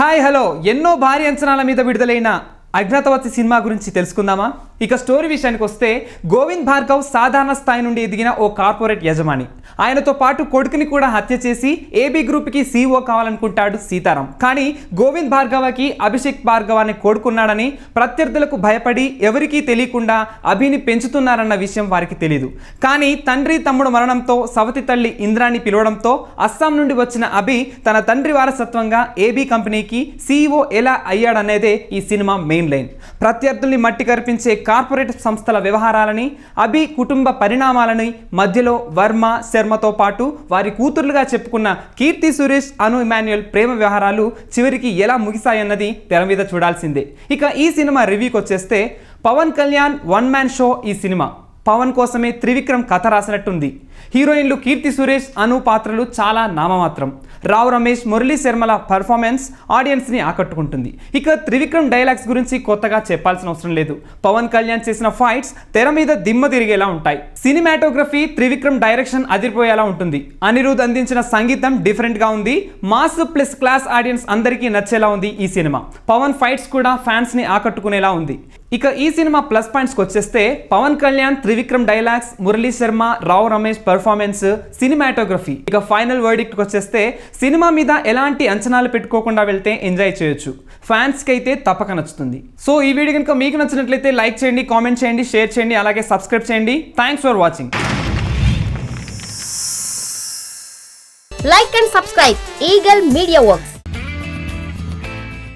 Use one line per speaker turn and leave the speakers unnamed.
Hi hello ఎన్నో భారీ అంచనాల మీద విడుదలైన అజ్ఞాతవాసి సినిమా గురించి తెలుసుకుందామా? ఇక స్టోరీ విషయానికి వస్తే గోవింద్ భార్గవ్ సాధారణ స్థాయి నుండి ఎదిగిన ఓ కార్పొరేట్ యజమాని. ఆయనతో పాటు కొడుకుని కూడా హత్య చేసి ఏబీ గ్రూప్కి సీఈఓ కావాలనుకుంటాడు సీతారాం. కానీ గోవింద్ భార్గవకి అభిషేక్ భార్గవ్ అనే కొడుకున్నాడని, ప్రత్యర్థులకు భయపడి ఎవరికీ తెలియకుండా అభిని పెంచుతున్నారన్న విషయం వారికి తెలియదు. కానీ తండ్రి తమ్ముడు మరణంతో సవతి తల్లి ఇంద్రాని పిలవడంతో అస్సాం నుండి వచ్చిన అభి తన తండ్రి వారసత్వంగా ఏబీ కంపెనీకి సీఈఓ ఎలా అయ్యాడనేదే ఈ సినిమా మెయిన్ లైన్. ప్రత్యర్థుల్ని మట్టి కరిపించే కార్పొరేట్ సంస్థల వ్యవహారాలని, అభి కుటుంబ పరిణామాలని, మధ్యలో వర్మ శర్మతో పాటు వారి కూతుర్లుగా చెప్పుకున్న కీర్తి సురేష్, అను ఇమాన్యుయల్ ప్రేమ వ్యవహారాలు చివరికి ఎలా ముగిశాయన్నది తెర మీద చూడాల్సిందే. ఇక ఈ సినిమా రివ్యూకి వచ్చేస్తే, Pawan Kalyan one man show ఈ సినిమా. పవన్ కోసమే త్రివిక్రమ్ కథ రాసినట్టుంది. హీరోయిన్లు కీర్తి సురేష్, అను పాత్రలు చాలా నామమాత్రం. రావు రమేష్, మురళీ శర్మల పర్ఫార్మెన్స్ ఆడియన్స్ని ఆకట్టుకుంటుంది. ఇక త్రివిక్రమ్ డైలాగ్స్ గురించి కొత్తగా చెప్పాల్సిన అవసరం లేదు. పవన్ కళ్యాణ్ చేసిన ఫైట్స్ తెర మీద దిమ్మ తిరిగేలా ఉంటాయి. సినిమాటోగ్రఫీ, త్రివిక్రమ్ డైరెక్షన్ అదిరిపోయేలా ఉంటుంది. అనిరుద్ అందించిన సంగీతం డిఫరెంట్గా ఉంది. మాస్ ప్లస్ క్లాస్ ఆడియన్స్ అందరికీ నచ్చేలా ఉంది ఈ సినిమా. పవన్ ఫైట్స్ కూడా ఫ్యాన్స్ని ఆకట్టుకునేలా ఉంది. ఇక ఈ సినిమా ప్లస్ పాయింట్స్కి వచ్చేస్తే, Pawan Kalyan, Trivikram dialogues, Murali Sharma, Rao Ramesh performance, cinematography. ఇక ఫైనల్ వర్డిక్ట్కి వచ్చేస్తే, సినిమా మీద ఎలాంటి అంచనాలు పెట్టుకోకుండా వెళ్తే ఎంజాయ్ చేయొచ్చు. ఫ్యాన్స్కి అయితే తప్పక నచ్చుతుంది. సో ఈ వీడియో కనుక మీకు నచ్చినట్లయితే లైక్ చేయండి, కామెంట్ చేయండి, షేర్ చేయండి, అలాగే సబ్స్క్రైబ్ చేయండి. Thanks for watching.
Like and subscribe Eagle Media Works.